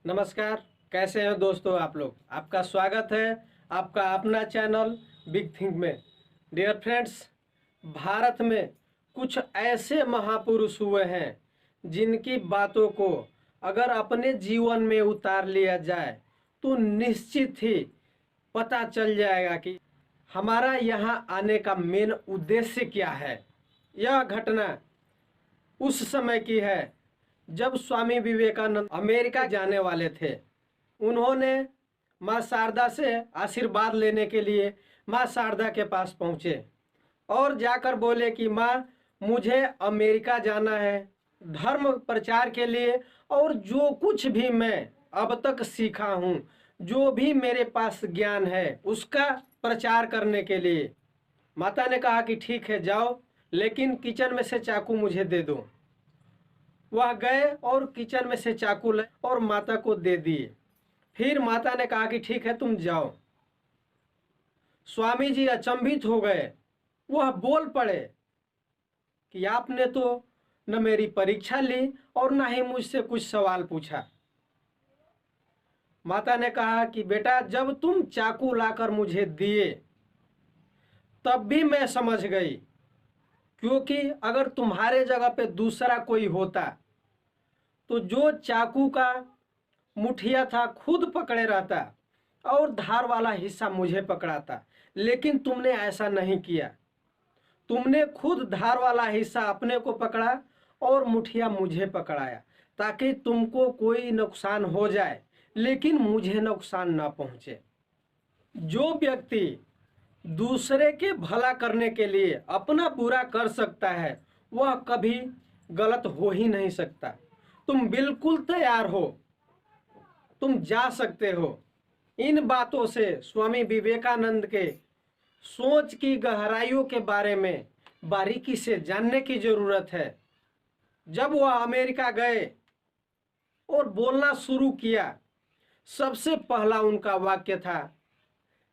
नमस्कार। कैसे हैं दोस्तों आप लोग। आपका स्वागत है आपका अपना चैनल बिग थिंक में। डियर फ्रेंड्स, भारत में कुछ ऐसे महापुरुष हुए हैं जिनकी बातों को अगर अपने जीवन में उतार लिया जाए तो निश्चित ही पता चल जाएगा कि हमारा यहाँ आने का मेन उद्देश्य क्या है। यह घटना उस समय की है जब स्वामी विवेकानंद अमेरिका जाने वाले थे। उन्होंने माँ शारदा से आशीर्वाद लेने के लिए माँ शारदा के पास पहुँचे और जाकर बोले कि माँ, मुझे अमेरिका जाना है धर्म प्रचार के लिए, और जो कुछ भी मैं अब तक सीखा हूँ, जो भी मेरे पास ज्ञान है, उसका प्रचार करने के लिए। माता ने कहा कि ठीक है जाओ, लेकिन किचन में से चाकू मुझे दे दो। वह गए और किचन में से चाकू लाए और माता को दे दिए। फिर माता ने कहा कि ठीक है तुम जाओ। स्वामी जी अचंभित हो गए। वह बोल पड़े कि आपने तो न मेरी परीक्षा ली और न ही मुझसे कुछ सवाल पूछा। माता ने कहा कि बेटा, जब तुम चाकू लाकर मुझे दिए तब भी मैं समझ गई, क्योंकि अगर तुम्हारे जगह पे दूसरा कोई होता तो जो चाकू का मुठिया था खुद पकड़े रहता और धार वाला हिस्सा मुझे पकड़ाता, लेकिन तुमने ऐसा नहीं किया। तुमने खुद धार वाला हिस्सा अपने को पकड़ा और मुठिया मुझे पकड़ाया, ताकि तुमको कोई नुकसान हो जाए लेकिन मुझे नुकसान ना पहुंचे। जो व्यक्ति दूसरे के भला करने के लिए अपना बुरा कर सकता है वह कभी गलत हो ही नहीं सकता। तुम बिल्कुल तैयार हो, तुम जा सकते हो। इन बातों से स्वामी विवेकानंद के सोच की गहराइयों के बारे में बारीकी से जानने की जरूरत है। जब वह अमेरिका गए और बोलना शुरू किया, सबसे पहला उनका वाक्य था,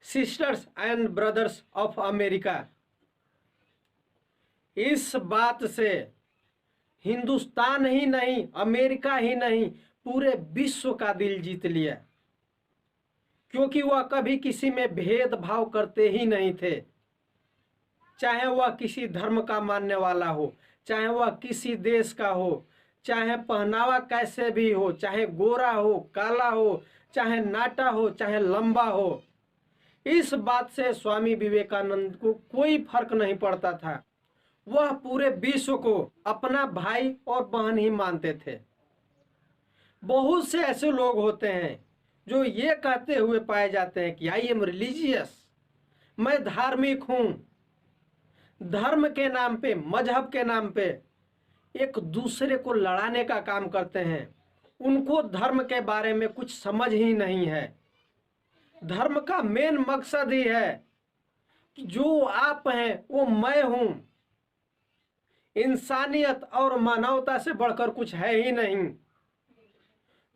sisters and brothers of America. इस बात से हिंदुस्तान ही नहीं, अमेरिका ही नहीं, पूरे विश्व का दिल जीत लिया, क्योंकि वह कभी किसी में भेदभाव करते ही नहीं थे। चाहे वह किसी धर्म का मानने वाला हो, चाहे वह किसी देश का हो, चाहे पहनावा कैसे भी हो, चाहे गोरा हो, काला हो, चाहे नाटा हो, चाहे लंबा हो, इस बात से स्वामी विवेकानंद को कोई फर्क नहीं पड़ता था। वह पूरे विश्व को अपना भाई और बहन ही मानते थे। बहुत से ऐसे लोग होते हैं जो ये कहते हुए पाए जाते हैं कि आई एम रिलीजियस, मैं धार्मिक हूं। धर्म के नाम पे, मजहब के नाम पे एक दूसरे को लड़ाने का काम करते हैं। उनको धर्म के बारे में कुछ समझ ही नहीं है। धर्म का मेन मकसद ही है कि जो आप हैं वो मैं हूं। इंसानियत और मानवता से बढ़कर कुछ है ही नहीं।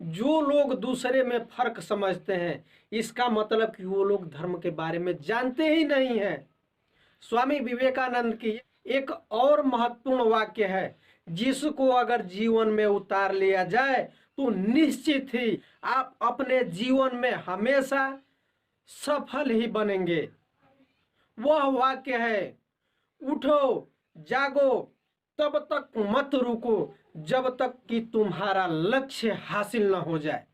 जो लोग दूसरे में फर्क समझते हैं, इसका मतलब कि वो लोग धर्म के बारे में जानते ही नहीं हैं। स्वामी विवेकानंद की एक और महत्वपूर्ण वाक्य है, जिसको अगर जीवन में उतार लिया जाए तो निश्चित ही आप अपने जीवन में हमेशा सफल ही बनेंगे। वह वाक्य है, उठो जागो तब तक मत रुको जब तक कि तुम्हारा लक्ष्य हासिल न हो जाए।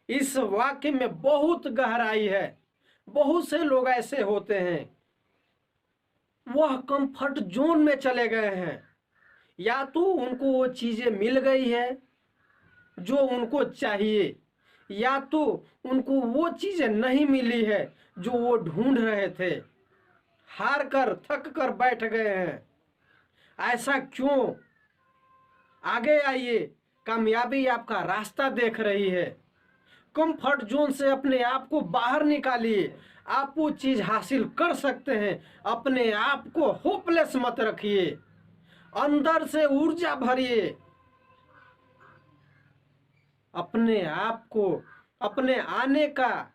इस वाक्य में बहुत गहराई है। बहुत से लोग ऐसे होते हैं, वह कंफर्ट जोन में चले गए हैं। या तो उनको वो चीजें मिल गई है जो उनको चाहिए, या तो उनको वो चीजें नहीं मिली है जो वो ढूंढ रहे थे। हार कर थक कर बैठ गए हैं। ऐसा क्यों? आगे आइए, कामयाबी आपका रास्ता देख रही है। कंफर्ट जोन से अपने आप को बाहर निकालिए। आप वो चीज हासिल कर सकते हैं। अपने आप को होपलेस मत रखिए, अंदर से ऊर्जा भरिए। अपने आप को, अपने आने का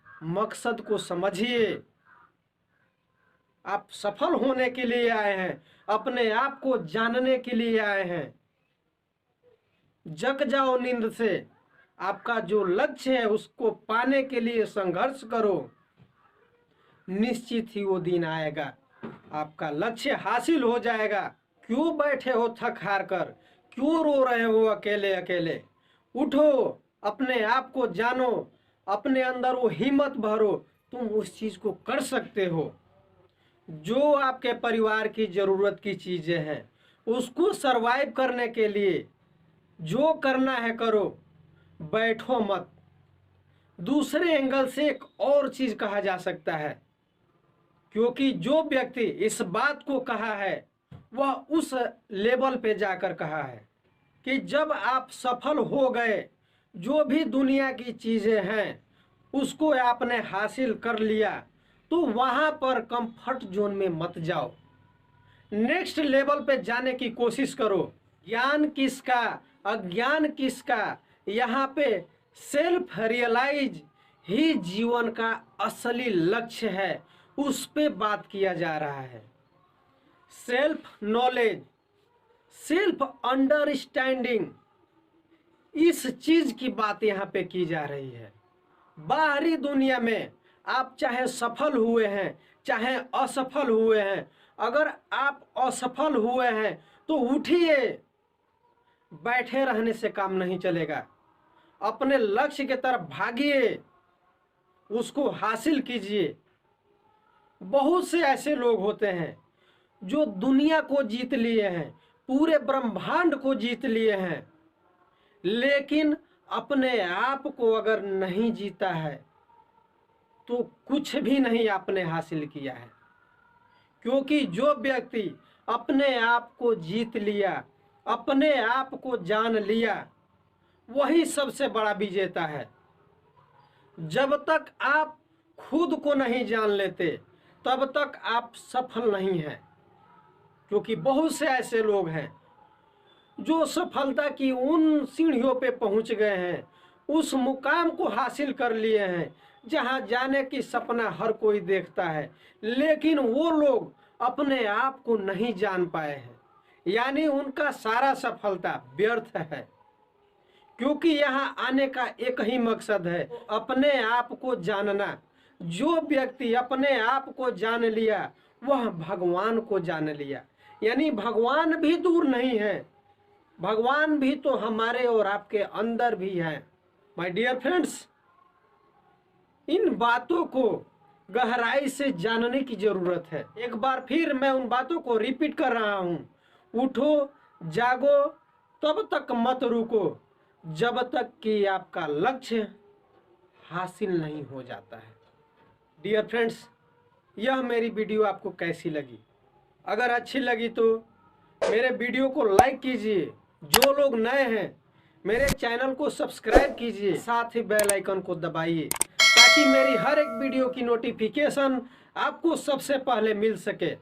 मकसद को समझिए। आप सफल होने के लिए आए हैं, अपने आप को जानने के लिए आए हैं। जग जाओ नींद से, आपका जो लक्ष्य है उसको पाने के लिए संघर्ष करो, निश्चित ही वो दिन आएगा, आपका लक्ष्य हासिल हो जाएगा। क्यों बैठे हो थक हार कर, क्यों रो रहे हो अकेले अकेले? उठो, अपने आप को जानो, अपने अंदर वो हिम्मत भरो, तुम उस चीज को कर सकते हो। जो आपके परिवार की जरूरत की चीजें हैं उसको सरवाइव करने के लिए जो करना है करो, बैठो मत। दूसरे एंगल से एक और चीज कहा जा सकता है, क्योंकि जो व्यक्ति इस बात को कहा है वह उस लेवल पे जाकर कहा है कि जब आप सफल हो गए, जो भी दुनिया की चीजें हैं उसको आपने हासिल कर लिया, तो वहां पर कंफर्ट जोन में मत जाओ, नेक्स्ट लेवल पे जाने की कोशिश करो। ज्ञान किसका, अज्ञान किसका, यहाँ पे सेल्फ रियलाइज ही जीवन का असली लक्ष्य है, उस पे बात किया जा रहा है। सेल्फ नॉलेज, सेल्फ अंडरस्टैंडिंग, इस चीज की बात यहाँ पे की जा रही है। बाहरी दुनिया में आप चाहे सफल हुए हैं चाहे असफल हुए हैं, अगर आप असफल हुए हैं तो उठिए, बैठे रहने से काम नहीं चलेगा, अपने लक्ष्य की तरफ भागिए, उसको हासिल कीजिए। बहुत से ऐसे लोग होते हैं जो दुनिया को जीत लिए हैं, पूरे ब्रह्मांड को जीत लिए हैं, लेकिन अपने आप को अगर नहीं जीता है तो कुछ भी नहीं आपने हासिल किया है। क्योंकि जो व्यक्ति अपने आप को जीत लिया, अपने आप को जान लिया, वही सबसे बड़ा विजेता है। जब तक आप खुद को नहीं जान लेते तब तक आप सफल नहीं हैं। क्योंकि बहुत से ऐसे लोग हैं जो सफलता की उन सीढ़ियों पे पहुंच गए हैं, उस मुकाम को हासिल कर लिए हैं जहां जाने की सपना हर कोई देखता है, लेकिन वो लोग अपने आप को नहीं जान पाए हैं, यानी उनका सारा सफलता व्यर्थ है। क्योंकि यहाँ आने का एक ही मकसद है, अपने आप को जानना। जो व्यक्ति अपने आप को जान लिया वह भगवान को जान लिया, यानी भगवान भी दूर नहीं है, भगवान भी तो हमारे और आपके अंदर भी है। माय डियर फ्रेंड्स, इन बातों को गहराई से जानने की जरूरत है। एक बार फिर मैं उन बातों को रिपीट कर रहा हूं, उठो, जागो, तब तक मत रुको जब तक कि आपका लक्ष्य हासिल नहीं हो जाता है। डियर फ्रेंड्स, यह मेरी वीडियो आपको कैसी लगी? अगर अच्छी लगी तो मेरे वीडियो को लाइक कीजिए, जो लोग नए हैं मेरे चैनल को सब्सक्राइब कीजिए, साथ ही बेल आइकन को दबाइए ताकि मेरी हर एक वीडियो की नोटिफिकेशन आपको सबसे पहले मिल सके।